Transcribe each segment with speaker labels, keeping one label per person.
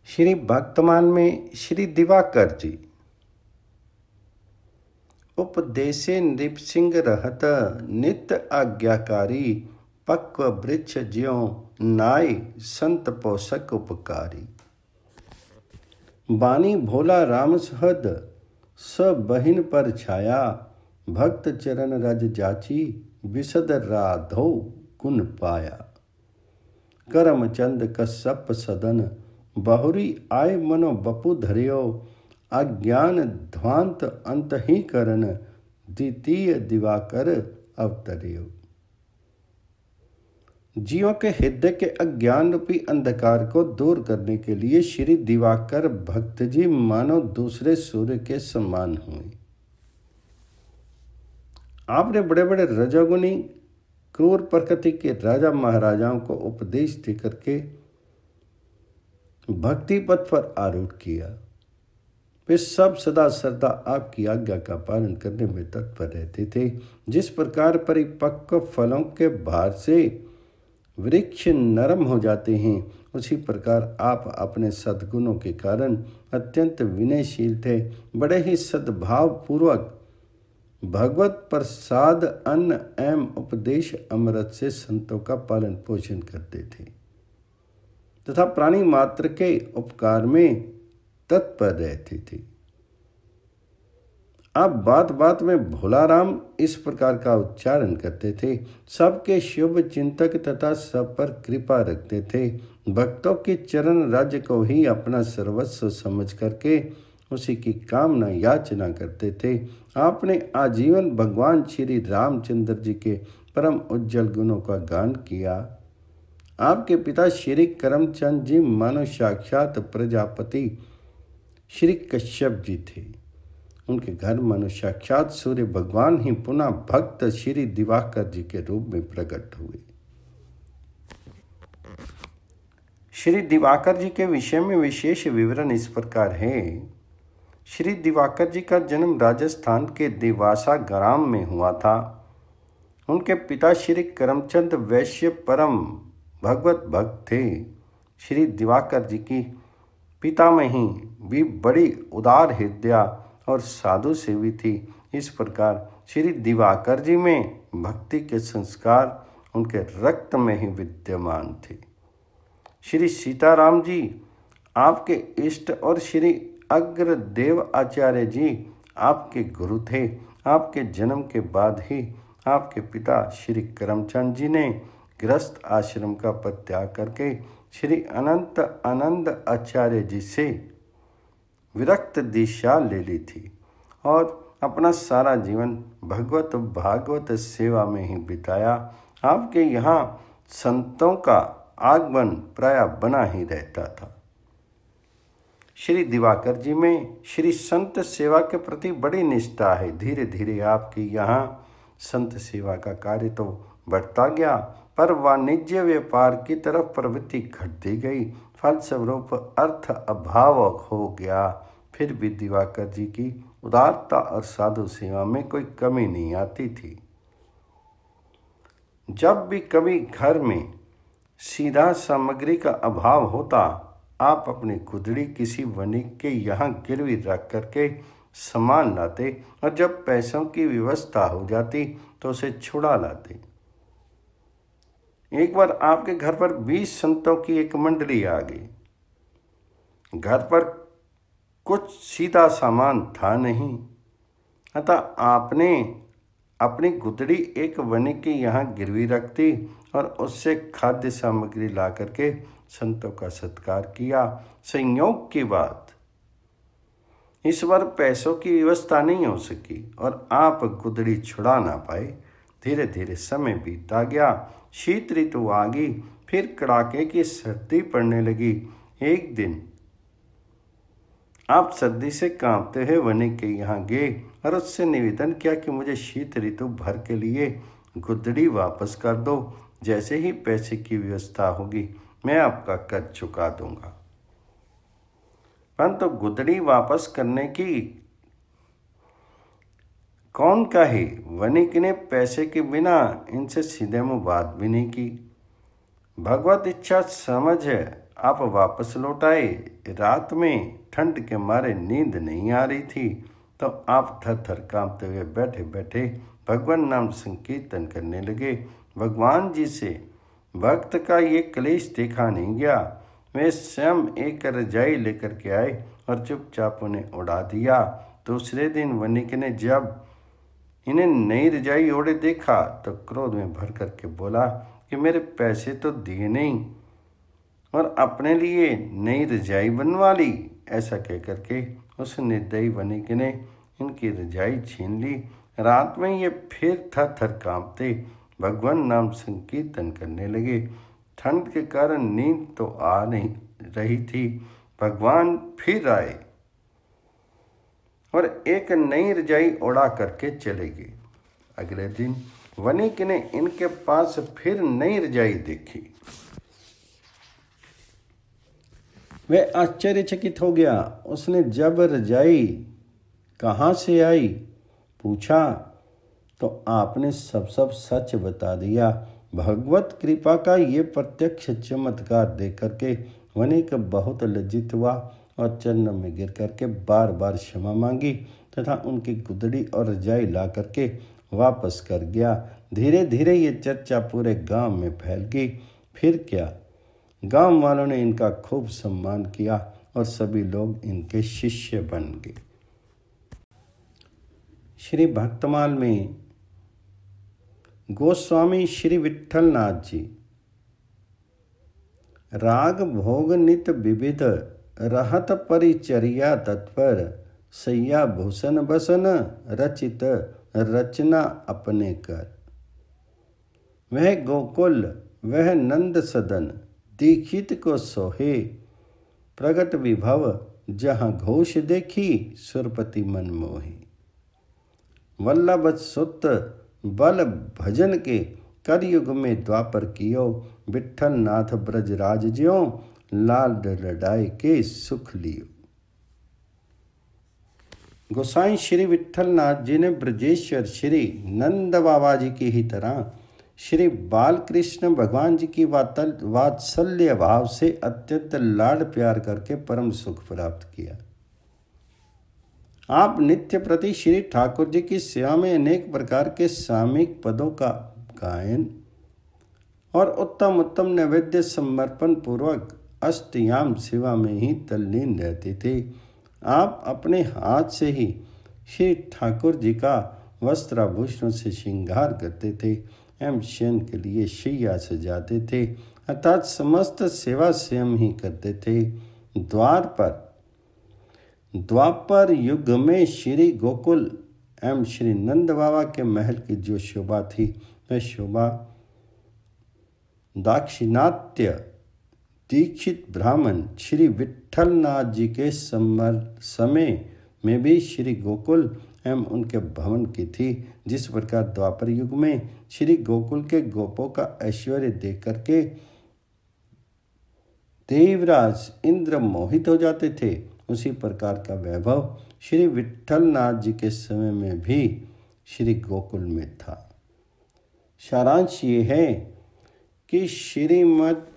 Speaker 1: श्री वर्तमान में श्री दिवाकर जी उपदेशे नृपसिंह रहत नित्य आज्ञाकारी पक्व वृक्ष ज्यों नाय संत पोषक उपकारी। बानी भोला राम सहद सब बहिन पर छाया भक्त चरण रज जाची विशद राधो गुण पाया। करमचंद कश्यप सदन बहुरी आय मनो बपु धर्यो अज्ञान ध्वांत अंतहीकरण द्वितीय दिवाकर अवतर्यो। जीवों के हृदय के अज्ञान रूपी अंधकार को दूर करने के लिए श्री दिवाकर भक्त जी मानो दूसरे सूर्य के समान हुए। आपने बड़े बड़े रजोगुनी क्रूर प्रकृति के राजा महाराजाओं को उपदेश देकर के भक्ति पथ पर आरूढ़ किया। वे सब सदा सर्वदा आपकी आज्ञा का पालन करने में तत्पर रहते थे। जिस प्रकार परिपक्व फलों के भार से वृक्ष नरम हो जाते हैं, उसी प्रकार आप अपने सद्गुणों के कारण अत्यंत विनयशील थे। बड़े ही सद्भाव पूर्वक भगवत प्रसाद अन्न एवं उपदेश अमृत से संतों का पालन पोषण करते थे तथा प्राणी मात्र के उपकार में तत्पर रहते थे। अब बात बात में भोला राम इस प्रकार का उच्चारण करते थे। सबके शुभ चिंतक तथा सब पर कृपा रखते थे। भक्तों के चरण राज्य को ही अपना सर्वस्व समझ करके उसी की कामना याचना करते थे। आपने आजीवन भगवान श्री रामचंद्र जी के परम उज्जवल गुणों का गान किया। आपके पिता श्री करमचंद जी मानो साक्षात प्रजापति श्री कश्यप जी थे। उनके घर मानो साक्षात सूर्य भगवान ही पुनः भक्त श्री दिवाकर जी के रूप में प्रकट हुए। श्री दिवाकर जी के विषय में विशेष विवरण इस प्रकार है। श्री दिवाकर जी का जन्म राजस्थान के देवासा ग्राम में हुआ था। उनके पिता श्री करमचंद वैश्य परम भगवत भक्त थे। श्री दिवाकर जी की पितामही भी बड़ी उदार हृदया और साधु सेवी थी। इस प्रकार श्री दिवाकर जी में भक्ति के संस्कार उनके रक्त में ही विद्यमान थे। श्री सीताराम जी आपके इष्ट और श्री अग्रदेव आचार्य जी आपके गुरु थे। आपके जन्म के बाद ही आपके पिता श्री करमचंद जी ने गृहस्थ आश्रम का परित्याग करके श्री अनंत आनंद आचार्य जी से विरक्त दिशा ले ली थी और अपना सारा जीवन भगवत भागवत सेवा में ही बिताया। आपके यहाँ संतों का आगमन प्राय बना ही रहता था। श्री दिवाकर जी में श्री संत सेवा के प्रति बड़ी निष्ठा है। धीरे धीरे आपके यहाँ संत सेवा का कार्य तो बढ़ता गया, पर वाणिज्य व्यापार की तरफ प्रवृत्ति घटती गई। फलस्वरूप अर्थ अभाव हो गया। फिर भी दिवाकर जी की उदारता और साधु सेवा में कोई कमी नहीं आती थी। जब भी कभी घर में सीधा सामग्री का अभाव होता, आप अपनी कुदड़ी किसी वणिक के यहाँ गिरवी रख करके सामान लाते और जब पैसों की व्यवस्था हो जाती तो उसे छुड़ा लाते। एक बार आपके घर पर 20 संतों की एक मंडली आ गई। घर पर कुछ सीधा सामान था नहीं, अतः आपने अपनी गुदड़ी एक वणिक के यहाँ गिरवी रखती और उससे खाद्य सामग्री ला करके संतों का सत्कार किया। संयोग की बात, इस बार पैसों की व्यवस्था नहीं हो सकी और आप गुदड़ी छुड़ा ना पाए। धीरे धीरे समय बीतता गया। शीत ऋतु आ गई, फिर कड़ाके की सर्दी पड़ने लगी। एक दिन आप सर्दी से कांपते हुए वणिक के यहाँ गए और उससे निवेदन किया कि मुझे शीत ऋतु भर के लिए गुदड़ी वापस कर दो। जैसे ही पैसे की व्यवस्था होगी मैं आपका कर्ज चुका दूंगा। परंतु गुदड़ी वापस करने की कौन कहे? वणिक ने पैसे के बिना इनसे सीधे मुंह बात भी नहीं की। भगवत इच्छा समझ आप वापस लौट आए। रात में ठंड के मारे नींद नहीं आ रही थी, तो आप थर थर कांपते हुए बैठे बैठे भगवान नाम संकीर्तन करने लगे। भगवान जी से भक्त का ये क्लेश देखा नहीं गया। वे स्वयं एक रजाई लेकर के आए और चुपचाप उन्हें उड़ा दिया। दूसरे दिन वणिक ने जब इन्हें नई रजाई ओढ़े देखा तो क्रोध में भर करके बोला कि मेरे पैसे तो दिए नहीं और अपने लिए नई रजाई बनवा ली। ऐसा कह करके उस निर्दयी वणिक ने इनकी रजाई छीन ली। रात में ये फिर थर थर कांपते भगवान नाम संकीर्तन करने लगे। ठंड के कारण नींद तो आ नहीं रही थी। भगवान फिर आए और एक नई रजाई ओढ़ा करके चले गए। अगले दिन वणिक ने इनके पास फिर नई रजाई देखी। वह आश्चर्यचकित हो गया। उसने जब रजाई कहाँ से आई पूछा तो आपने सब सच बता दिया। भगवत कृपा का ये प्रत्यक्ष चमत्कार देख करके वणिक बहुत लज्जित हुआ और चरणों में गिर करके बार बार क्षमा मांगी तथा उनकी गुदड़ी और रजाई ला करके वापस कर गया। धीरे धीरे ये चर्चा पूरे गांव में फैल गई। फिर क्या, गांव वालों ने इनका खूब सम्मान किया और सभी लोग इनके शिष्य बन गए। श्री भक्तमाल में गोस्वामी श्री विट्ठलनाथ जी राग भोग नित विविध रहत परिचर्या तत्पर सैया भूषण बसन रचित रचना अपने कर। वह गोकुल वह नंद सदन दीक्षित को सोहे प्रगट विभव जहाँ घोष देखी सुरपति मन मोही। वल्लभ सुत बल भजन के कलयुग में द्वापर कियो विट्ठल नाथ ब्रजराज ज्यों लाल लड़ाई के सुख लियो। गोसाई श्री विट्ठलनाथ जी ने ब्रजेश्वर श्री नंद बाबा जी की ही तरह श्री बालकृष्ण भगवान जी की वात्सल्य भाव से अत्यंत लाड प्यार करके परम सुख प्राप्त किया। आप नित्य प्रति श्री ठाकुर जी की सेवा में अनेक प्रकार के सामयिक पदों का गायन और उत्तम उत्तम नैवेद्य समर्पण पूर्वक अष्टयाम सेवा में ही तल्लीन रहते थे। आप अपने हाथ से ही श्री ठाकुर जी का वस्त्राभूषणों से श्रृंगार करते थे एवं शयन के लिए शैया सजाते थे, अर्थात समस्त सेवा स्वयं ही करते थे। द्वापर युग में श्री गोकुल एवं श्री नंद बाबा के महल की जो शोभा थी वह शोभा दाक्षिणात्य दीक्षित ब्राह्मण श्री विट्ठलनाथ जी के समय में भी श्री गोकुल एवं उनके भवन की थी। जिस प्रकार द्वापर युग में श्री गोकुल के गोपों का ऐश्वर्य देख करके देवराज इंद्र मोहित हो जाते थे, उसी प्रकार का वैभव श्री विट्ठलनाथ जी के समय में भी श्री गोकुल में था। सारांश ये है कि श्रीमद्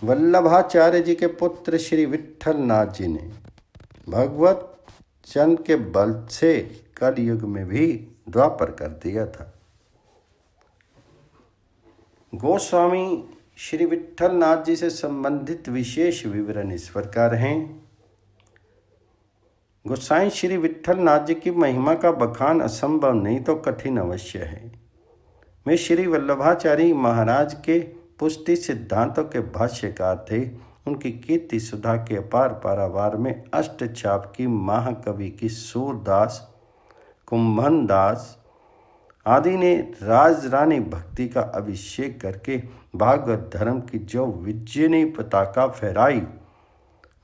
Speaker 1: वल्लभाचार्य जी के पुत्र श्री विट्ठलनाथ जी ने भगवत चंद के बल से कलयुग में भी द्वापर कर दिया था। गोस्वामी श्री विट्ठलनाथ जी से संबंधित विशेष विवरण इस प्रकार हैं। गोसाई श्री विट्ठलनाथ जी की महिमा का बखान असंभव नहीं तो कठिन अवश्य है। वे श्री वल्लभाचार्य महाराज के पुष्टि सिद्धांतों के भाष्यकार थे। उनकी कीर्ति सुधा के अपार पारावार में अष्टचाप की महाकवि की सूरदास, कुंभन दास आदि ने राज रानी भक्ति का अभिषेक करके भागवत धर्म की जो विजयनी पताका फहराई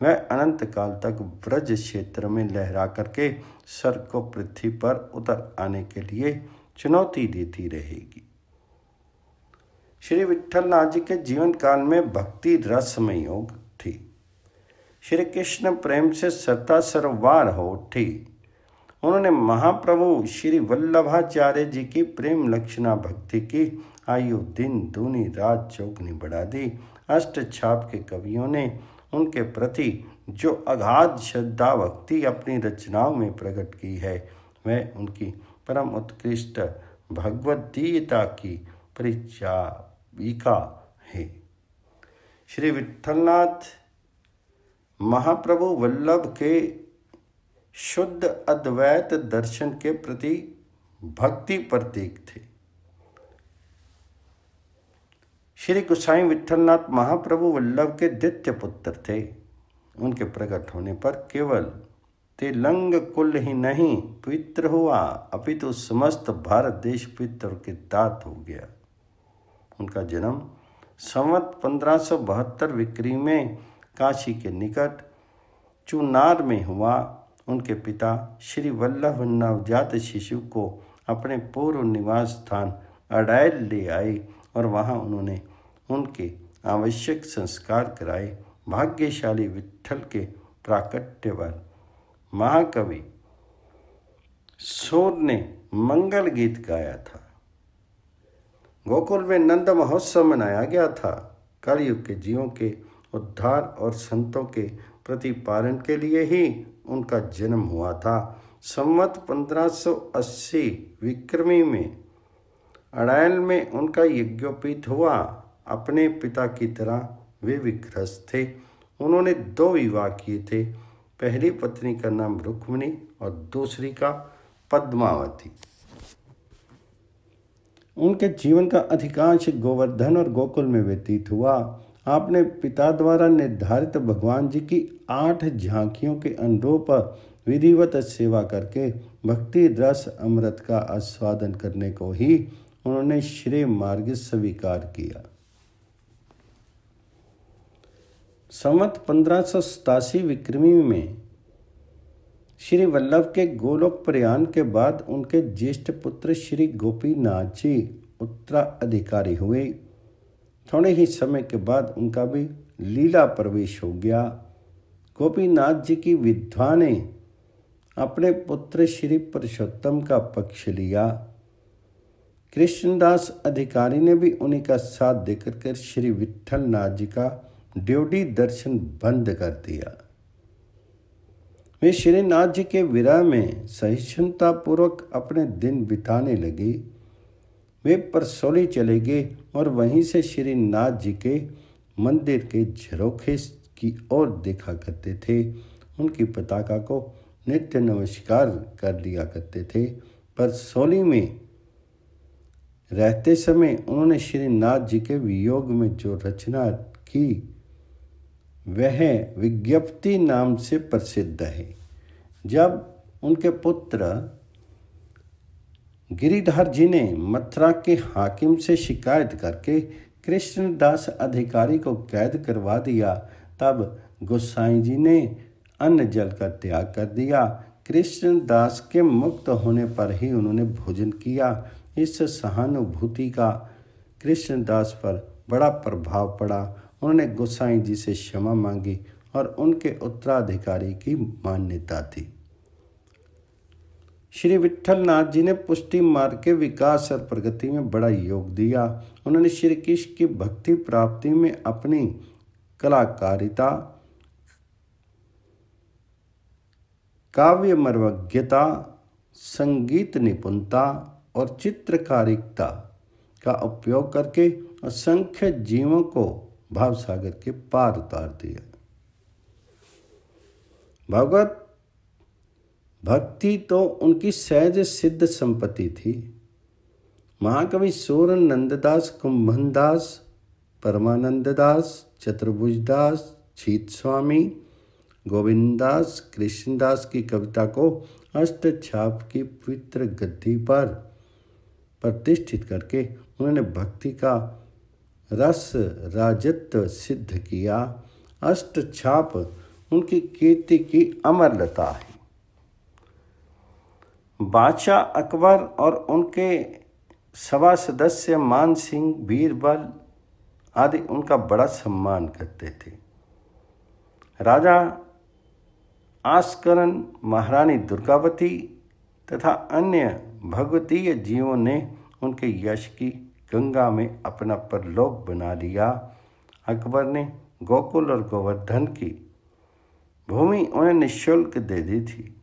Speaker 1: वह अनंत काल तक ब्रज क्षेत्र में लहरा करके स्वर्ग को पृथ्वी पर उतर आने के लिए चुनौती देती रहेगी। श्री विट्ठलनाथ जी के जीवन काल में भक्ति रसमय योग थी। श्री कृष्ण प्रेम से सदा सरवार हो उठी। उन्होंने महाप्रभु श्री वल्लभाचार्य जी की प्रेम लक्षणा भक्ति की आयु दिन दूनी रात चौगुनी बढ़ा दी। अष्टछाप के कवियों ने उनके प्रति जो अगाध श्रद्धा भक्ति अपनी रचनाओं में प्रकट की है, वह उनकी परम उत्कृष्ट भगवदीयता की परिचायिका है। श्री विट्ठलनाथ महाप्रभु वल्लभ के शुद्ध अद्वैत दर्शन के प्रति भक्ति प्रतीक थे। श्री गोसाई विट्ठलनाथ महाप्रभु वल्लभ के द्वितीय पुत्र थे। उनके प्रकट होने पर केवल तेलंग कुल ही नहीं पवित्र हुआ, अपितु समस्त भारत देश पवित्र के तात हो गया। उनका जन्म संवत 1572 विक्री में काशी के निकट चुनार में हुआ। उनके पिता श्री वल्लभ नवजात शिशु को अपने पूर्व निवास स्थान अड़ैल ले आए और वहाँ उन्होंने उनके आवश्यक संस्कार कराए। भाग्यशाली विट्ठल के प्राकट्य पर महाकवि सूर ने मंगल गीत गाया था। गोकुल में नंद महोत्सव मनाया गया था। कलयुग के जीवों के उद्धार और संतों के प्रतिपालन के लिए ही उनका जन्म हुआ था। संवत 1580 विक्रमी में अड़ैल में उनका यज्ञोपवीत हुआ। अपने पिता की तरह वे विग्रस्त थे। उन्होंने 2 विवाह किए थे। पहली पत्नी का नाम रुक्मिणी और दूसरी का पद्मावती। उनके जीवन का अधिकांश गोवर्धन और गोकुल में व्यतीत हुआ। आपने पिता द्वारा निर्धारित भगवान जी की 8 झांकियों के अनुरूप विधिवत सेवा करके भक्ति रस अमृत का आस्वादन करने को ही उन्होंने श्रेय मार्ग स्वीकार किया। संवत 1587 विक्रमी में श्री वल्लभ के गोलोक प्रयाण के बाद उनके ज्येष्ठ पुत्र श्री गोपीनाथ जी उत्तराधिकारी हुए। थोड़े ही समय के बाद उनका भी लीला प्रवेश हो गया। गोपीनाथ जी की विधवा ने अपने पुत्र श्री पुरुषोत्तम का पक्ष लिया। कृष्णदास अधिकारी ने भी उन्हीं का साथ देकर श्री विट्ठलनाथ जी का ड्योढ़ी दर्शन बंद कर दिया। वे श्रीनाथ जी के विरह में सहिष्णुता पूर्वक अपने दिन बिताने लगे। वे परसौली चले गए और वहीं से श्रीनाथ जी के मंदिर के झरोखे की ओर देखा करते थे। उनकी पताका को नित्य नमस्कार कर लिया करते थे। परसौली में रहते समय उन्होंने श्रीनाथ जी के वियोग में जो रचना की वह विज्ञप्ति नाम से प्रसिद्ध है। जब उनके पुत्र गिरिधर जी ने मथुरा के हाकिम से शिकायत करके कृष्णदास अधिकारी को कैद करवा दिया, तब गोसाई जी ने अन्न जल का त्याग कर दिया। कृष्णदास के मुक्त होने पर ही उन्होंने भोजन किया। इस सहानुभूति का कृष्णदास पर बड़ा प्रभाव पड़ा। उन्होंने गोसाई जी से क्षमा मांगी और उनके उत्तराधिकारी की मान्यता थी। श्री विट्ठलनाथ जी ने पुष्टि मार्ग के विकास और प्रगति में बड़ा योग दिया। उन्होंने श्री कृष्ण की भक्ति प्राप्ति में अपनी कलाकारिता, काव्य मर्मज्ञता, संगीत निपुणता और चित्रकारिता का उपयोग करके असंख्य जीवों को भावसागर के पार उतार दिया। भगवत भक्ति तो उनकी सहज सिद्ध संपत्ति थी। महाकवि सूरन नंददास, कुंभनदास, परमानंददास, चतुर्भुजदास, छीत स्वामी, गोविंददास, कृष्णदास की कविता को अष्टछाप की पवित्र गद्दी पर प्रतिष्ठित करके उन्होंने भक्ति का रस राजत्व सिद्ध किया। अष्टछाप उनकी कीर्ति की अमरलता है। बादशाह अकबर और उनके सभा सदस्य मान सिंह, बीरबल आदि उनका बड़ा सम्मान करते थे। राजा आस्करन, महारानी दुर्गावती तथा अन्य भगवतीय जीवों ने उनके यश की गंगा में अपना परलोक बना लिया। अकबर ने गोकुल और गोवर्धन की भूमि उन्हें निःशुल्क दे दी थी।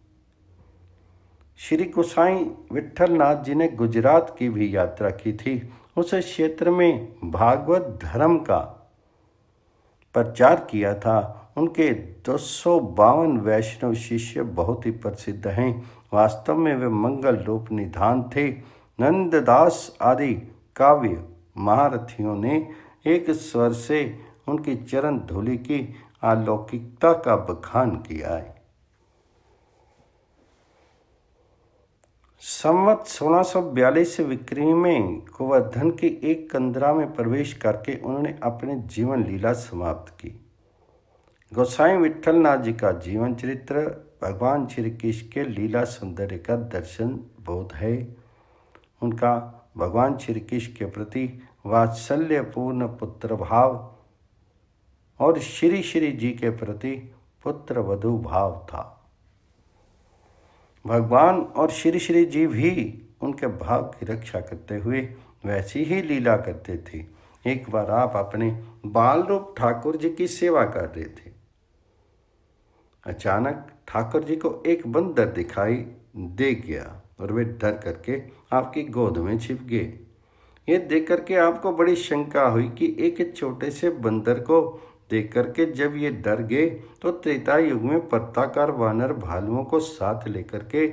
Speaker 1: श्री गोसाई विट्ठलनाथ जी ने गुजरात की भी यात्रा की थी। उस क्षेत्र में भागवत धर्म का प्रचार किया था। उनके 252 वैष्णव शिष्य बहुत ही प्रसिद्ध हैं। वास्तव में वे मंगल रूप निधान थे। नंददास आदि काव्य महारथियों ने एक स्वर से उनकी चरण धूलि की अलौकिकता का बखान किया है। संवत 1642 विक्रमी में गोवर्धन के एक कंदरा में प्रवेश करके उन्होंने अपने जीवन लीला समाप्त की। गोसाई विट्ठलनाथ जी का जीवन चरित्र भगवान श्री कृष्ण के लीला सौंदर्य का दर्शन बोध है। उनका भगवान श्री कृष्ण के प्रति वात्सल्यपूर्ण पुत्र भाव और श्री श्री जी के प्रति पुत्र वधू भाव था। भगवान और श्री श्री जी भी उनके भाव की रक्षा करते हुए वैसी ही लीला करते थे। एक बार आप अपने बाल रूप ठाकुर जी की सेवा कर रहे थे। अचानक ठाकुर जी को एक बंदर दिखाई दे गया और वे डर करके आपकी गोद में छिप गए। ये देख करके आपको बड़ी शंका हुई कि एक छोटे से बंदर को देख करके जब ये डर गए तो त्रेता युग में पर्ताकार वानर भालुओं को साथ लेकर के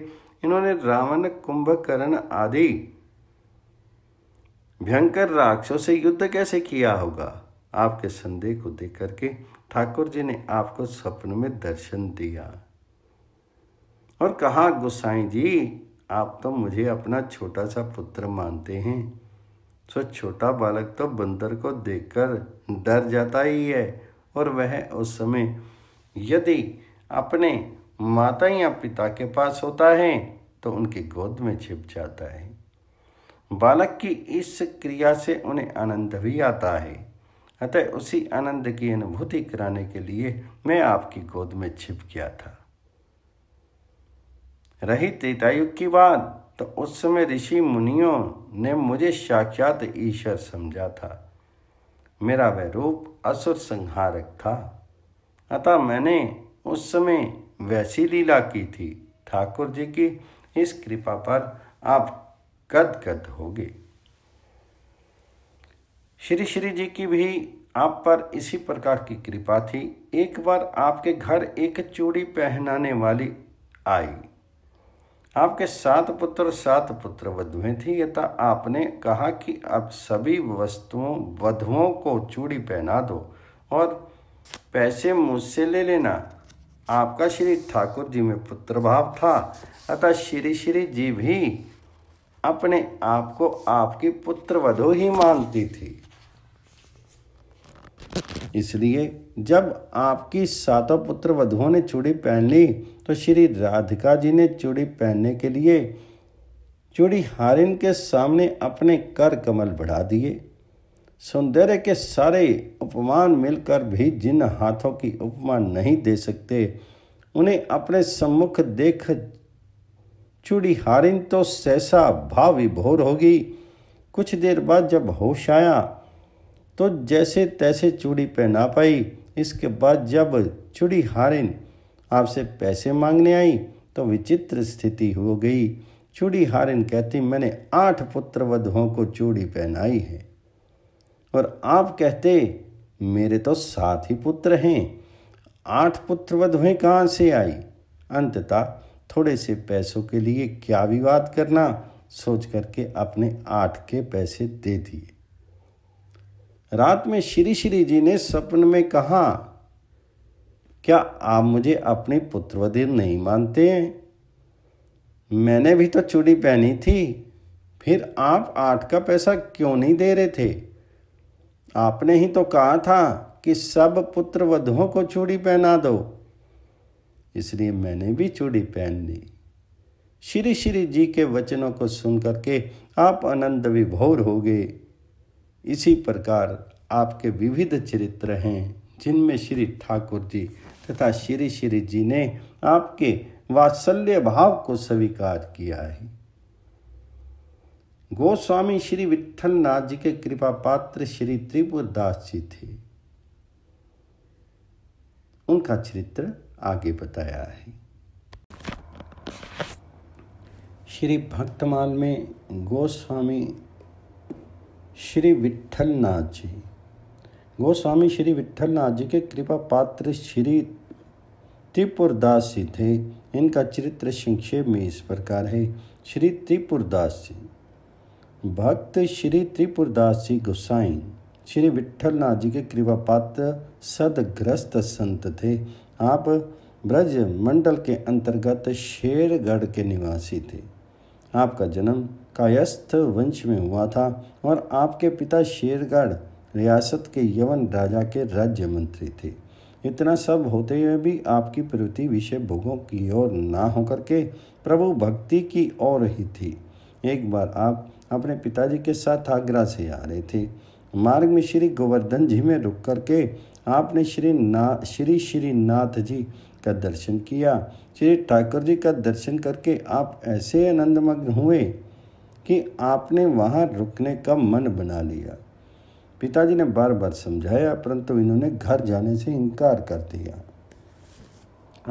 Speaker 1: इन्होंने रावण कुंभकर्ण आदि भयंकर राक्षसों से युद्ध कैसे किया होगा। आपके संदेह को देख करके ठाकुर जी ने आपको स्वप्न में दर्शन दिया और कहा, गोसाई जी आप तो मुझे अपना छोटा सा पुत्र मानते हैं। सो छोटा बालक तो बंदर को देखकर डर जाता ही है और वह उस समय यदि अपने माता या पिता के पास होता है तो उनकी गोद में छिप जाता है। बालक की इस क्रिया से उन्हें आनंद भी आता है। अतः उसी आनंद की अनुभूति कराने के लिए मैं आपकी गोद में छिप गया था। रही त्रेतायुग की बात तो उस समय ऋषि मुनियों ने मुझे साक्षात ईश्वर समझा था। मेरा वह रूप असुर संहारक था। अतः मैंने उस समय वैसी लीला की थी। ठाकुर जी की इस कृपा पर आप गदगद होगे। श्री श्री जी की भी आप पर इसी प्रकार की कृपा थी। एक बार आपके घर एक चूड़ी पहनाने वाली आई। आपके 7 पुत्र वधुएं थी। अतः आपने कहा कि अब सभी वधुओं को चूड़ी पहना दो और पैसे मुझसे ले लेना। आपका श्री ठाकुर जी में पुत्र भाव था। अतः श्री श्री जी भी अपने आप को आपकी पुत्र वधू ही मानती थी। इसलिए जब आपकी 7 पुत्र वधुओं ने चूड़ी पहन ली तो श्री राधिका जी ने चूड़ी पहनने के लिए चूड़ी हारिन के सामने अपने कर कमल बढ़ा दिए। सौंदर्य के सारे उपमान मिलकर भी जिन हाथों की उपमा नहीं दे सकते, उन्हें अपने सम्मुख देख चूड़ी हारिन तो सहसा भाव विभोर होगी। कुछ देर बाद जब होश आया तो जैसे तैसे चूड़ी पहना पाई। इसके बाद जब चूड़ी हारिन आपसे पैसे मांगने आई तो विचित्र स्थिति हो गई। चूड़ी हारिन कहती, मैंने 8 पुत्र वधुओं को चूड़ी पहनाई है और आप कहते मेरे तो 7 ही पुत्र हैं। 8 पुत्र वधुएं कहाँ से आई। अंततः थोड़े से पैसों के लिए क्या विवाद करना सोच करके अपने 8 के पैसे दे दिए। रात में श्री श्री जी ने स्वप्न में कहा, क्या आप मुझे अपनी पुत्रवधू नहीं मानते हैं? मैंने भी तो चूड़ी पहनी थी, फिर आप 8 का पैसा क्यों नहीं दे रहे थे? आपने ही तो कहा था कि सब पुत्र वधुओं को चूड़ी पहना दो, इसलिए मैंने भी चूड़ी पहन ली। श्री श्री जी के वचनों को सुन करके आप आनंद विभोर हो गए। इसी प्रकार आपके विविध चरित्र हैं जिनमें श्री ठाकुर जी तथा श्री श्री जी ने आपके वात्सल्य भाव को स्वीकार किया है। गोस्वामी श्री विट्ठलनाथ जी के कृपा पात्र श्री त्रिपुरदास जी थे। उनका चरित्र आगे बताया है। श्री भक्तमाल में गोस्वामी श्री विट्ठलनाथ जी, गोस्वामी श्री विट्ठलनाथ जी के कृपा पात्र श्री त्रिपुरदास जी थे। इनका चरित्र संक्षेप में इस प्रकार है। श्री त्रिपुरदास जी, भक्त श्री त्रिपुरदास जी गोसाई श्री विट्ठलनाथ जी के कृपा पात्र सदग्रस्त संत थे। आप ब्रज मंडल के अंतर्गत शेरगढ़ के निवासी थे। आपका जन्म कायस्थ वंश में हुआ था और आपके पिता शेरगढ़ रियासत के यवन राजा के राज्य मंत्री थे। इतना सब होते हुए भी आपकी प्रवृत्ति विषय भोगों की ओर ना होकर के प्रभु भक्ति की ओर ही थी। एक बार आप अपने पिताजी के साथ आगरा से आ रहे थे। मार्ग में श्री गोवर्धन जी में रुक करके आपने श्री श्रीनाथ जी का दर्शन किया। श्री ठाकुर जी का दर्शन करके आप ऐसे आनंदमग्न हुए कि आपने वहाँ रुकने का मन बना लिया। पिताजी ने बार बार समझाया, परंतु इन्होंने घर जाने से इनकार कर दिया।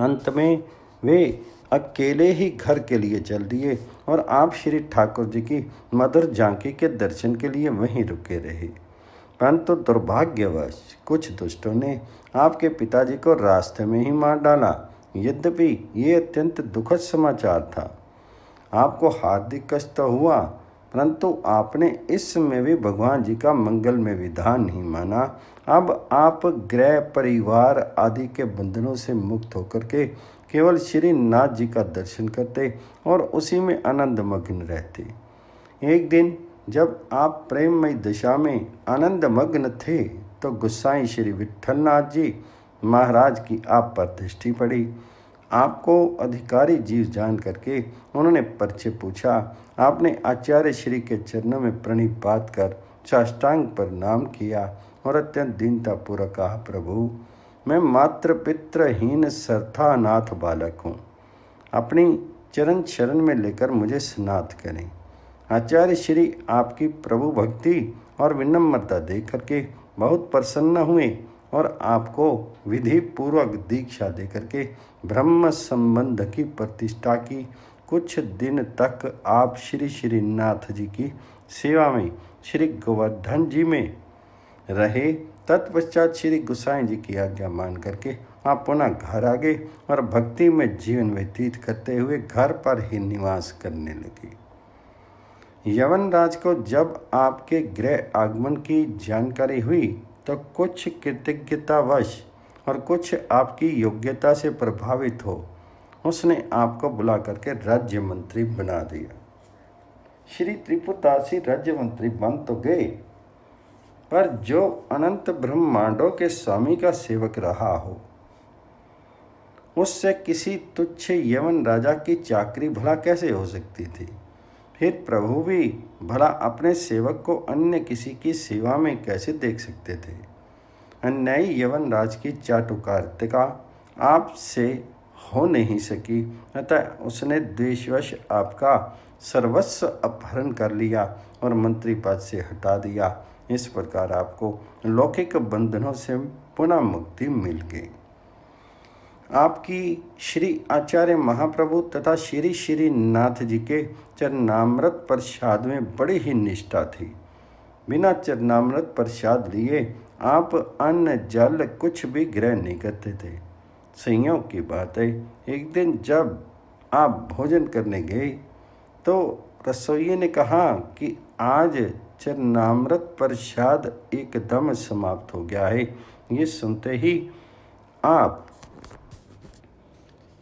Speaker 1: अंत में वे अकेले ही घर के लिए चल दिए और आप श्री ठाकुर जी की मधुर झांकी के दर्शन के लिए वहीं रुके रहे। परंतु दुर्भाग्यवश कुछ दुष्टों ने आपके पिताजी को रास्ते में ही मार डाला। यद्यपि ये अत्यंत दुखद समाचार था, आपको हार्दिक कष्ट तो हुआ, परंतु आपने इसमें भी भगवान जी का मंगल में विधान नहीं माना। अब आप गृह परिवार आदि के बंधनों से मुक्त होकर के केवल श्रीनाथ जी का दर्शन करते और उसी में आनंदमग्न रहते। एक दिन जब आप प्रेममय दशा में आनंदमग्न थे तो गोसाई श्री विट्ठलनाथ जी महाराज की आप पर दृष्टि पड़ी। आपको अधिकारी जीव जान करके उन्होंने परिचय पूछा। आपने आचार्य श्री के चरणों में प्रणिपात कर साष्टांग प्रणाम किया और अत्यंत दीनतापूर्वक कहा, प्रभु मैं मात्र पितृहीन सरथानाथ बालक हूँ, अपनी चरण शरण में लेकर मुझे स्नात करें। आचार्य श्री आपकी प्रभु भक्ति और विनम्रता देख करके बहुत प्रसन्न हुए और आपको विधि पूर्वक दीक्षा दे करके ब्रह्म संबंध की प्रतिष्ठा की। कुछ दिन तक आप श्री श्रीनाथ जी की सेवा में श्री गोवर्धन जी में रहे। तत्पश्चात श्री गोसाई जी की आज्ञा मान करके आप पुनः घर आ गए और भक्ति में जीवन व्यतीत करते हुए घर पर ही निवास करने लगे। यवनराज को जब आपके गृह आगमन की जानकारी हुई तो कुछ कृतज्ञतावश और कुछ आपकी योग्यता से प्रभावित हो उसने आपको बुला करके राज्य मंत्री बना दिया। श्री त्रिपुरदासी राज्य मंत्री बन तो गए, पर जो अनंत ब्रह्मांडों के स्वामी का सेवक रहा हो उससे किसी तुच्छ यवन राजा की चाकरी भला कैसे हो सकती थी। फिर प्रभु भी भला अपने सेवक को अन्य किसी की सेवा में कैसे देख सकते थे। अन्यायी यवन राज की चाटुकारिता आपसे हो नहीं सकी, अतः उसने द्वेषवश आपका सर्वस्व अपहरण कर लिया और मंत्री पद से हटा दिया। इस प्रकार आपको लौकिक बंधनों से पुनः मुक्ति मिल गई। आपकी श्री आचार्य महाप्रभु तथा श्री श्रीनाथ जी के चरणामृत प्रसाद में बड़ी ही निष्ठा थी। बिना चरणामृत प्रसाद लिए आप अन्न जल कुछ भी ग्रहण नहीं करते थे। संयोग की बात है, एक दिन जब आप भोजन करने गए तो रसोइये ने कहा कि आज चरणामृत प्रसाद एकदम समाप्त हो गया है। ये सुनते ही आप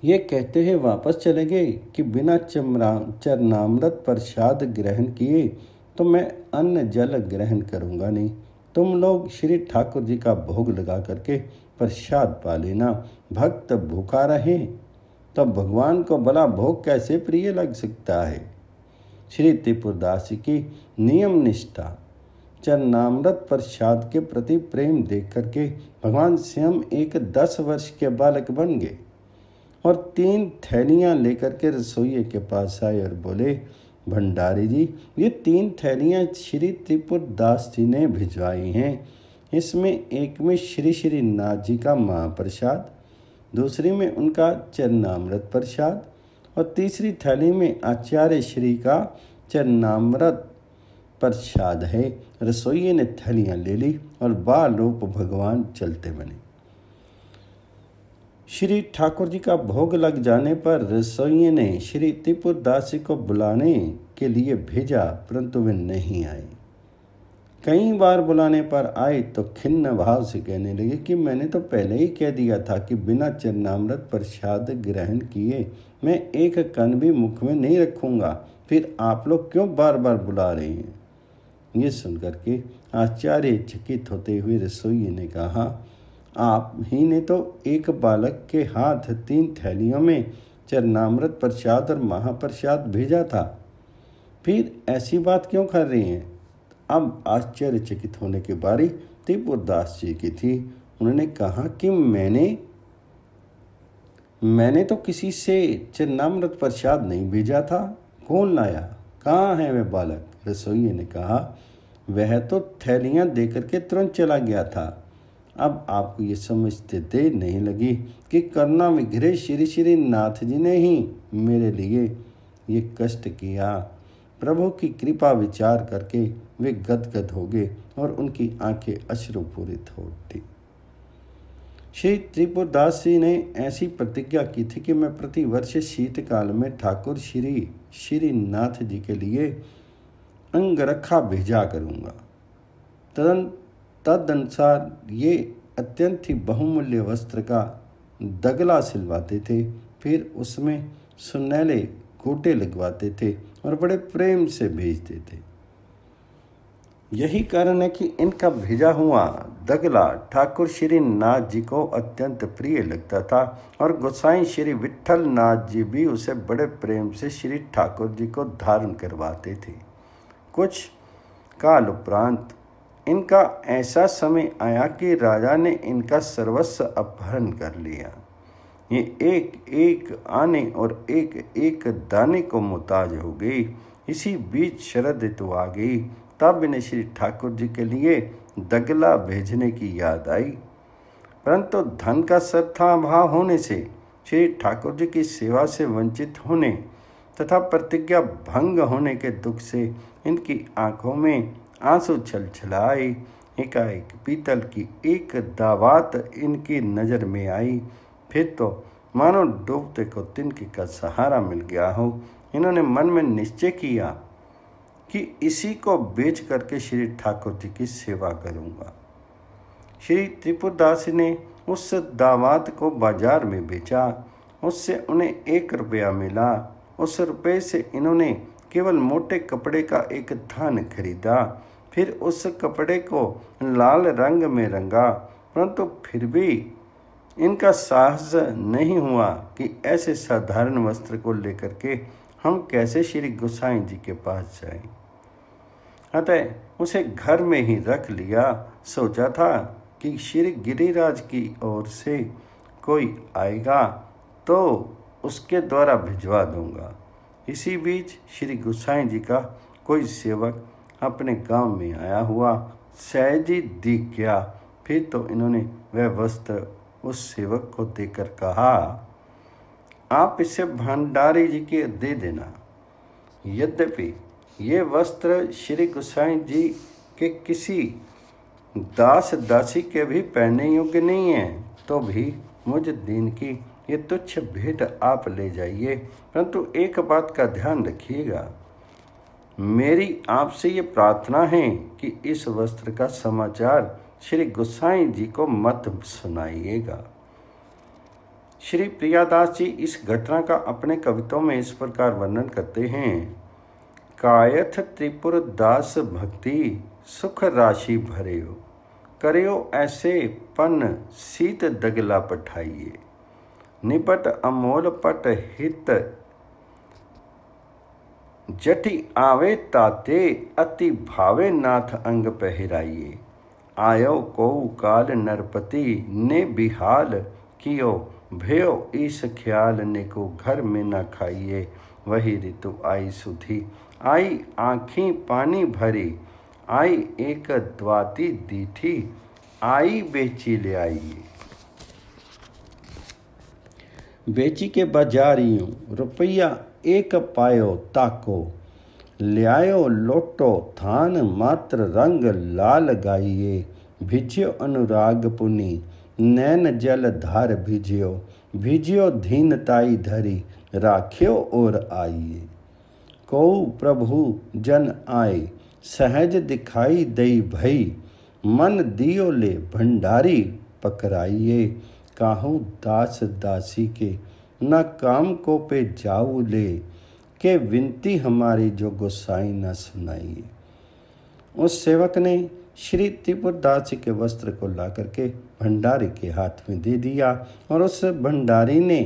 Speaker 1: ये कहते हैं वापस चले गए कि बिना चरणामृत प्रसाद ग्रहण किए तो मैं अन्न जल ग्रहण करूँगा नहीं। तुम लोग श्री ठाकुर जी का भोग लगा करके प्रसाद पा लेना। भक्त भूखा रहे तो भगवान को भला भोग कैसे प्रिय लग सकता है। श्री त्रिपुरदास जी की नियम निष्ठा चरणामृत प्रसाद के प्रति प्रेम देख करके भगवान स्वयं एक 10 वर्ष के बालक बन गए और 3 थैलियाँ लेकर के रसोइये के पास आए और बोले, भंडारी जी ये 3 थैलियाँ श्री त्रिपुरदास जी ने भिजवाई हैं। इसमें एक में श्री श्रीनाथ जी का महाप्रसाद दूसरी में उनका चरणामृत प्रसाद और तीसरी थैली में आचार्य श्री का चरणामृत प्रसाद है। रसोइये ने थैलियाँ ले ली और बाल रूप भगवान चलते बने। श्री ठाकुर जी का भोग लग जाने पर रसोइये ने श्री त्रिपुरदास जी को बुलाने के लिए भेजा, परंतु वे नहीं आए। कई बार बुलाने पर आए तो खिन्न भाव से कहने लगे कि मैंने तो पहले ही कह दिया था कि बिना चरणामृत प्रसाद ग्रहण किए मैं एक कण भी मुख में नहीं रखूंगा, फिर आप लोग क्यों बार बार बुला रहे हैं। ये सुनकर के आचार्य चकित होते हुए रसोइये ने कहा, आप ही ने तो एक बालक के हाथ 3 थैलियों में चरणामृत प्रसाद और महाप्रसाद भेजा था, फिर ऐसी बात क्यों कर रही हैं। अब आश्चर्यचकित होने की बारी त्रिपुरदास जी की थी। उन्होंने कहा कि मैंने तो किसी से चरणामृत प्रसाद नहीं भेजा था, कौन लाया, कहाँ है वह बालक। रसोइये ने कहा, वह तो थैलियाँ देकर के तुरंत चला गया था। अब आपको ये समझते देर नहीं लगी कि करुणा विग्रह श्री श्री नाथ जी ने ही मेरे लिए ये कष्ट किया। प्रभु की कृपा विचार करके वे गदगद हो गए और उनकी आंखें अश्रुपूरित हो उठी। श्री त्रिपुरदास जी ने ऐसी प्रतिज्ञा की थी कि मैं प्रति वर्ष शीतकाल में ठाकुर श्री श्री नाथ जी के लिए अंगरखा भेजा करूँगा। तदनुसार ये अत्यंत ही बहुमूल्य वस्त्र का दगला सिलवाते थे, फिर उसमें सुनहले गोटे लगवाते थे और बड़े प्रेम से भेजते थे। यही कारण है कि इनका भेजा हुआ दगला ठाकुर श्री नाथ जी को अत्यंत प्रिय लगता था और गोसाई श्री विट्ठल नाथ जी भी उसे बड़े प्रेम से श्री ठाकुर जी को धारण करवाते थे। कुछ काल उपरांत इनका ऐसा समय आया कि राजा ने इनका सर्वस्व अपहरण कर लिया। ये एक एक आने और एक एक दाने को मुताज हो गई। इसी बीच शरद ऋतु आ गई, तब इन्हें श्री ठाकुर जी के लिए दगला भेजने की याद आई, परंतु धन का सर्वथा होने से श्री ठाकुर जी की सेवा से वंचित होने तथा प्रतिज्ञा भंग होने के दुख से इनकी आंखों में आंसू छलछलाए। एकाएक पीतल की एक दावात इनकी नज़र में आई, फिर तो मानो डूबते को तिनके का सहारा मिल गया हो। इन्होंने मन में निश्चय किया कि इसी को बेच करके श्री ठाकुर जी की सेवा करूंगा। श्री त्रिपुरदास ने उस दावात को बाजार में बेचा, उससे उन्हें 1 रुपया मिला। उस रुपये से इन्होंने केवल मोटे कपड़े का एक थान खरीदा, फिर उस कपड़े को लाल रंग में रंगा, परंतु फिर भी इनका साहस नहीं हुआ कि ऐसे साधारण वस्त्र को लेकर के हम कैसे श्री गोसाई जी के पास जाएं। अतः उसे घर में ही रख लिया। सोचा था कि श्री गिरिराज की ओर से कोई आएगा तो उसके द्वारा भिजवा दूंगा। इसी बीच श्री गोसाई जी का कोई सेवक अपने गांव में आया हुआ सहज ही दिख गया। फिर तो इन्होंने वह वस्त्र उस सेवक को देकर कहा, आप इसे भंडारी जी के दे देना। यद्यपि ये वस्त्र श्री गोसाई जी के किसी दास दासी के भी पहनने योग्य नहीं है, तो भी मुझ दिन की ये तुच्छ भेंट आप ले जाइए, परंतु एक बात का ध्यान रखिएगा, मेरी आपसे ये प्रार्थना है कि इस वस्त्र का समाचार श्री गोसाई जी को मत सुनाइएगा। श्री प्रियादास जी इस घटना का अपने कविताओं में इस प्रकार वर्णन करते हैं, कायथ त्रिपुर दास भक्ति सुख राशि भरेयो, करियो ऐसे पन सीत दगला पठाइए, निपट अमोल पट हित जटि आवे ताते अति भावे नाथ अंग पहराइए, आयो को काल नरपति ने बिहाल कियो, भयो ईस ख्याल ने को घर में न खाइए, वही ऋतु आई सुधी आई आँखी पानी भरी, आई एक द्वाती दीठी आई बेची ले आइए। बेची के बाजारियों रुपया एक पायो ताको, ल्यायो लोटो थान मात्र रंग लाल गाइए, भिज्यो अनुराग पुनि नैन जल धार भिज्यो, भिज्यो धीनताई धरी राख्यो और आइए। को प्रभु जन आए सहज दिखाई दई भई, मन दियो ले भंडारी पकड़ाइए, काहू दास दासी के न काम को पे जाऊ ले, के विनती हमारी जो गोसाई न सुनाइए। उस सेवक ने श्री त्रिपुरदास जी के वस्त्र को ला करके भंडारी के हाथ में दे दिया और उस भंडारी ने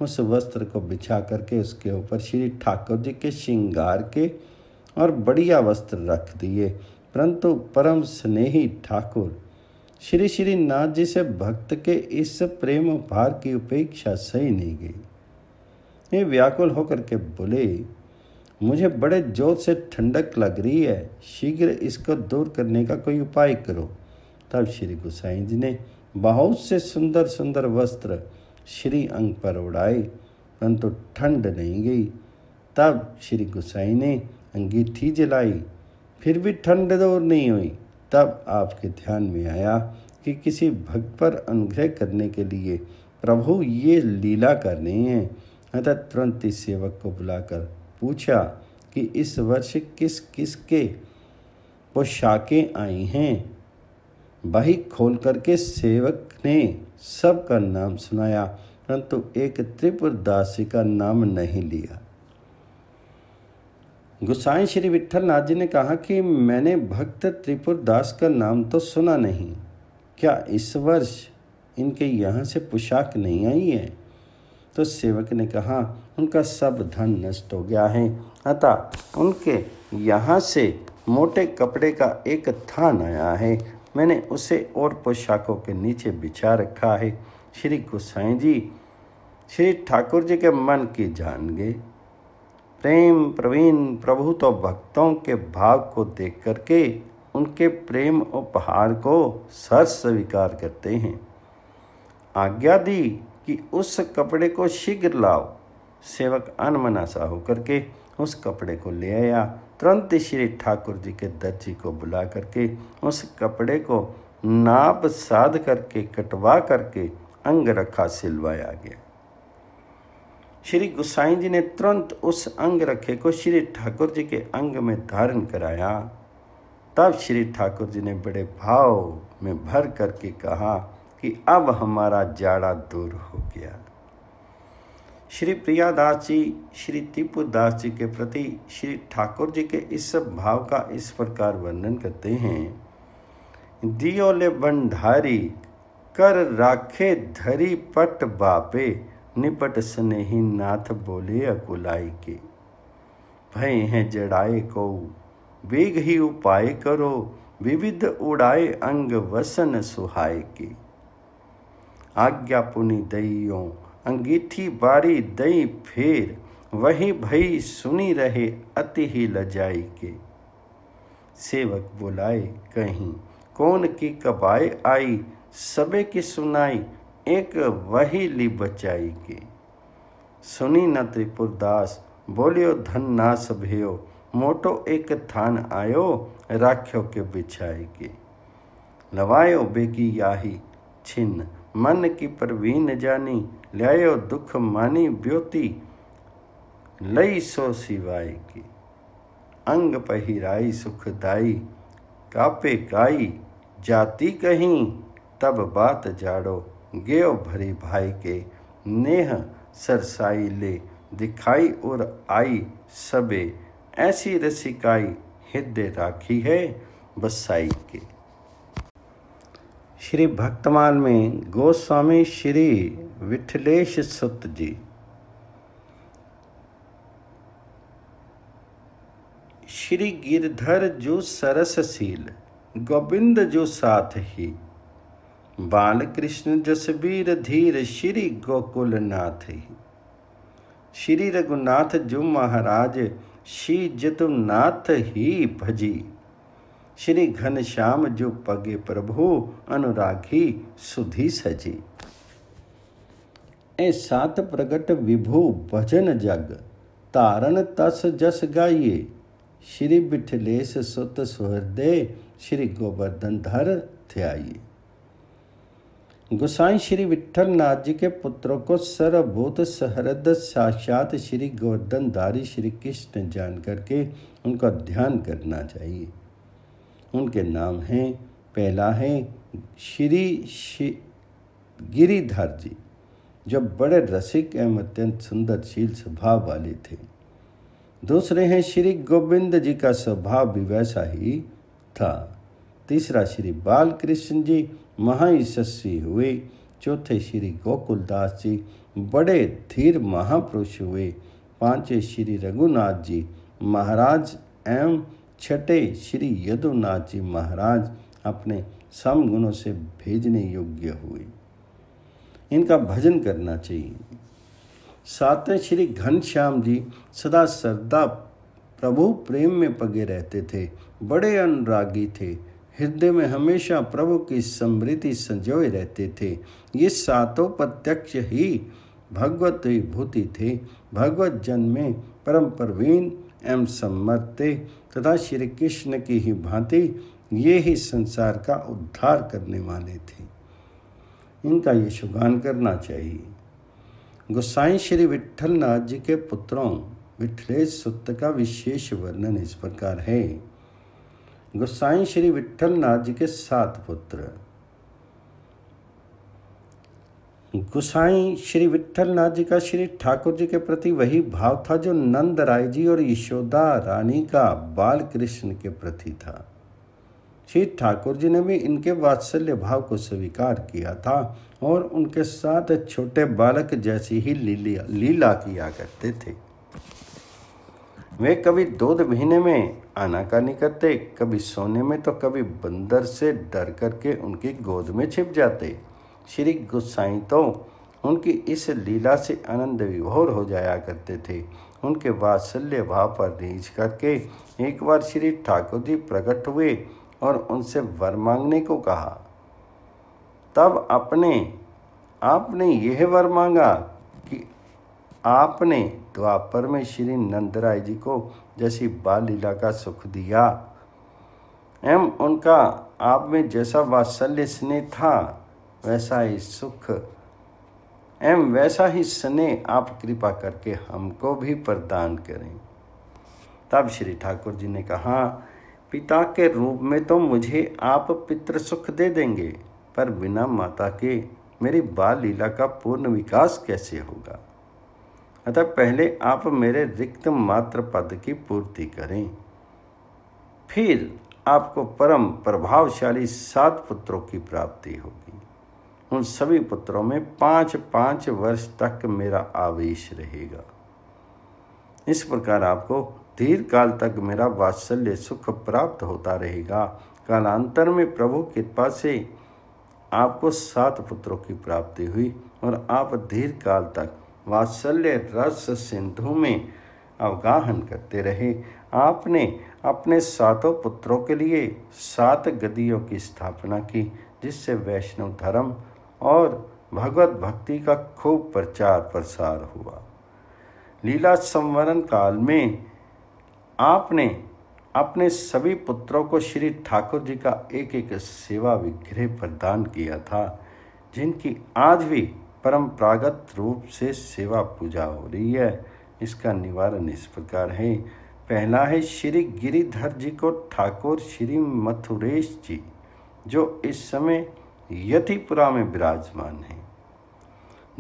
Speaker 1: उस वस्त्र को बिछा करके उसके ऊपर श्री ठाकुर जी के श्रृंगार के और बढ़िया वस्त्र रख दिए। परंतु परम स्नेही ठाकुर श्री श्री नाथ जी से भक्त के इस प्रेम भार की उपेक्षा सही नहीं गई। ये व्याकुल होकर के बोले, मुझे बड़े जोर से ठंडक लग रही है, शीघ्र इसको दूर करने का कोई उपाय करो। तब श्री गोसाई जी ने बहुत से सुंदर सुंदर वस्त्र श्री अंग पर उड़ाए, परंतु ठंड नहीं गई। तब श्री गोसाई ने अंगीठी जलाई, फिर भी ठंड दूर नहीं हुई। तब आपके ध्यान में आया कि किसी भक्त पर अनुग्रह करने के लिए प्रभु ये लीला कर रहे हैं। अतः तुरंत इस सेवक को बुलाकर पूछा कि इस वर्ष किस किस के पोशाकें आई हैं। बही खोल करके सेवक ने सबका नाम सुनाया, परंतु एक त्रिपुरदासी का नाम नहीं लिया। गोसाई श्री विट्ठल नाथ जी ने कहा कि मैंने भक्त त्रिपुरदास का नाम तो सुना नहीं, क्या इस वर्ष इनके यहाँ से पोशाक नहीं आई है? तो सेवक ने कहा, उनका सब धन नष्ट हो गया है, अतः उनके यहाँ से मोटे कपड़े का एक थान आया है, मैंने उसे और पोशाकों के नीचे बिछा रखा है। श्री गोसाई जी श्री ठाकुर जी के मन की जान गए। प्रेम प्रवीण प्रभु तो भक्तों के भाव को देख करके उनके प्रेम उपहार को सर स्वीकार करते हैं। आज्ञा दी कि उस कपड़े को शीघ्र लाओ। सेवक अनमना सा होकर के उस कपड़े को ले आया। तुरंत श्री ठाकुर जी के दर्जी को बुला करके उस कपड़े को नाप साध करके कटवा करके अंग रखा सिलवाया गया। श्री गोसाई जी ने तुरंत उस अंग रखे को श्री ठाकुर जी के अंग में धारण कराया। तब श्री ठाकुर जी ने बड़े भाव में भर करके कहा कि अब हमारा जाड़ा दूर हो गया। श्री प्रियादास जी श्री त्रिपुरदास जी के प्रति श्री ठाकुर जी के इस भाव का इस प्रकार वर्णन करते हैं। दियो ले भंडारी कर राखे धरी पट बापे, निपट स्नेही नाथ बोले अकुलाई के। भय हैं जड़ाए को वेग ही उपाय करो, विविध उड़ाए अंग वसन सुहाय के। आज्ञा पुनि दइयों अंगीठी बारी दई फेर, वही भई सुनी रहे अति ही लजाई के। सेवक बुलाए कहीं कौन की कबाए आई, सबे की सुनाई एक वही ली बचाई के। सुनी न त्रिपुरदास बोलियो धन नास भयो, मोटो एक थान आयो राख्यो के बिछाई के। लवायो बेगी याही छिन्न मन की परवीन जानी, ल्यायो दुख मानी ब्योती लई सो सिवाय की। अंग पहिराई सुखदाई कापे काई, जाती कहीं तब बात जाड़ो, गेयो भरी भाई के। नेह सरसाई ले दिखाई और आई सबे, ऐसी रसिकाई हृदय राखी है बसाई के। श्री भक्तमाल में गोस्वामी श्री विठलेश सुत जी। श्री गिरधर जो सरसशील, गोविंद जो साथ ही। बाल कृष्ण जसबीर धीर, श्री गोकुल नाथ ही। श्री रघुनाथ जो महाराज, श्री जतुनाथ ही भजी। श्री घनश्याम जो पगे प्रभु, अनुरागी सुधी सजी। ए सात प्रगट विभु भजन जग, तारण तस जस गाइए। श्री बिठलेश सुत सुहृदय, श्री गोवर्धन धर ध्याइए। गोसाई श्री विठल नाथ जी के पुत्रों को सर्वभूत सहृद साक्षात श्री गोवर्धन धारी श्री कृष्ण जान करके उनका ध्यान करना चाहिए। उनके नाम हैं, पहला है श्री गिरिधर जी, जो बड़े रसिक एवं अत्यंत सुंदरशील स्वभाव वाले थे। दूसरे हैं श्री गोविंद जी, का स्वभाव भी वैसा ही था। तीसरा श्री बाल कृष्ण जी, महायशस्वी हुए। चौथे श्री गोकुलदास जी, बड़े धीर महापुरुष हुए। पांचवें श्री रघुनाथ जी महाराज एवं छठे श्री यदुनाथ जी महाराज अपने सम गुणों से भेजने योग्य हुए। इनका भजन करना चाहिए। सातवें श्री घनश्याम जी सदा सर्वदा प्रभु प्रेम में पगे रहते थे, बड़े अनुरागी थे, हृदय में हमेशा प्रभु की स्मृति संजोए रहते थे। ये सातों प्रत्यक्ष ही भगवत विभूति थे। भगवत जन में परम प्रवीण एवं समर्थ थे तथा श्री कृष्ण की ही भांति ये ही संसार का उद्धार करने वाले थे। इनका यशोगान करना चाहिए। गोसाई श्री विठल नाथ जी के पुत्रों विठलेश सुत का विशेष वर्णन इस प्रकार है। गोसाई श्री विठल नाथ जी के 7 पुत्र। गोसाई श्री विठल नाथ जी का श्री ठाकुर जी के प्रति वही भाव था जो नंद राय जी और यशोदा रानी का बाल कृष्ण के प्रति था। श्री ठाकुर जी ने भी इनके वात्सल्य भाव को स्वीकार किया था और उनके साथ छोटे बालक जैसी ही लीला किया करते थे। वे कभी दूध पीने में आनाकानी करते, कभी सोने में तो कभी बंदर से डर करके उनकी गोद में छिप जाते। श्री गोसाई तो उनकी इस लीला से आनंद विभोर हो जाया करते थे। उनके वात्सल्य भाव पर रीझ करके एक बार श्री ठाकुर जी प्रकट हुए और उनसे वर मांगने को कहा। तब आपने यह वर मांगा कि आपने द्वापर में श्री नंदराय जी को जैसी बाल लीला का सुख दिया एवं उनका आप में जैसा वात्सल्य स्नेह था, वैसा ही सुख एवं वैसा ही स्नेह आप कृपा करके हमको भी प्रदान करें। तब श्री ठाकुर जी ने कहा, पिता के रूप में तो मुझे आप पितृ सुख दे देंगे, पर बिना माता के मेरी बाल लीला का पूर्ण विकास कैसे होगा। अतः पहले आप मेरे रिक्त मात्र पद की पूर्ति करें, फिर आपको परम प्रभावशाली 7 पुत्रों की प्राप्ति होगी। उन सभी पुत्रों में 5-5 वर्ष तक मेरा आवेश रहेगा। इस प्रकार आपको दीर्घ काल तक मेरा वात्सल्य सुख प्राप्त होता रहेगा। कालांतर में प्रभु कृपा से आपको 7 पुत्रों की प्राप्ति हुई और आप दीर्घ काल तक वात्सल्य रस सिंधु में अवगाहन करते रहे। आपने अपने 7 पुत्रों के लिए 7 गदियों की स्थापना की, जिससे वैष्णव धर्म और भगवत भक्ति का खूब प्रचार प्रसार हुआ। लीला संवरण काल में आपने अपने सभी पुत्रों को श्री ठाकुर जी का एक एक सेवा विग्रह प्रदान किया था, जिनकी आज भी परंपरागत रूप से सेवा पूजा हो रही है। इसका निवारण इस प्रकार है। पहला है श्री गिरिधर जी को ठाकुर श्री मथुरेश जी, जो इस समय यतिपुरा में विराजमान हैं।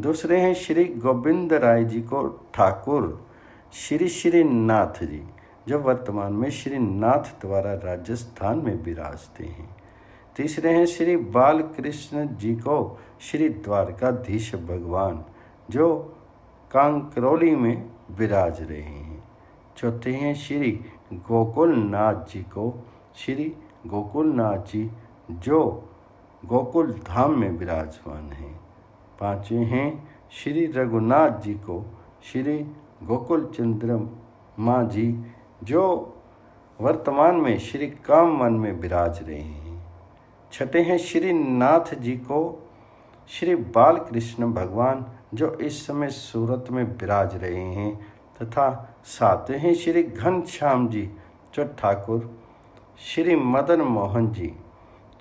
Speaker 1: दूसरे हैं श्री गोविंद राय जी को ठाकुर श्री नाथ जी, जो वर्तमान में श्री नाथ द्वारा राजस्थान में विराजते हैं। तीसरे हैं श्री बाल कृष्ण जी को श्री द्वारकाधीश भगवान, जो कांकरौली में विराज रहे हैं। चौथे हैं श्री गोकुलनाथ जी को श्री गोकुलनाथ जी, जो गोकुल धाम में विराजमान हैं। पांचवें हैं श्री रघुनाथ जी को श्री गोकुल चंद्रमा जी, जो वर्तमान में श्री कामवन में विराज रहे हैं। छठे हैं श्री नाथ जी को श्री बाल कृष्ण भगवान, जो इस समय सूरत में विराज रहे हैं, तथा सातवें हैं श्री घनश्याम जी जो ठाकुर श्री मदन मोहन जी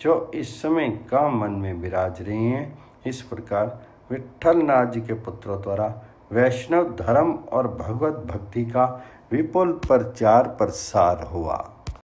Speaker 1: जो इस समय काम मन में विराज रहे हैं। इस प्रकार विट्ठल नाथ जी के पुत्रों द्वारा वैष्णव धर्म और भगवत भक्ति का विपुल प्रचार प्रसार हुआ।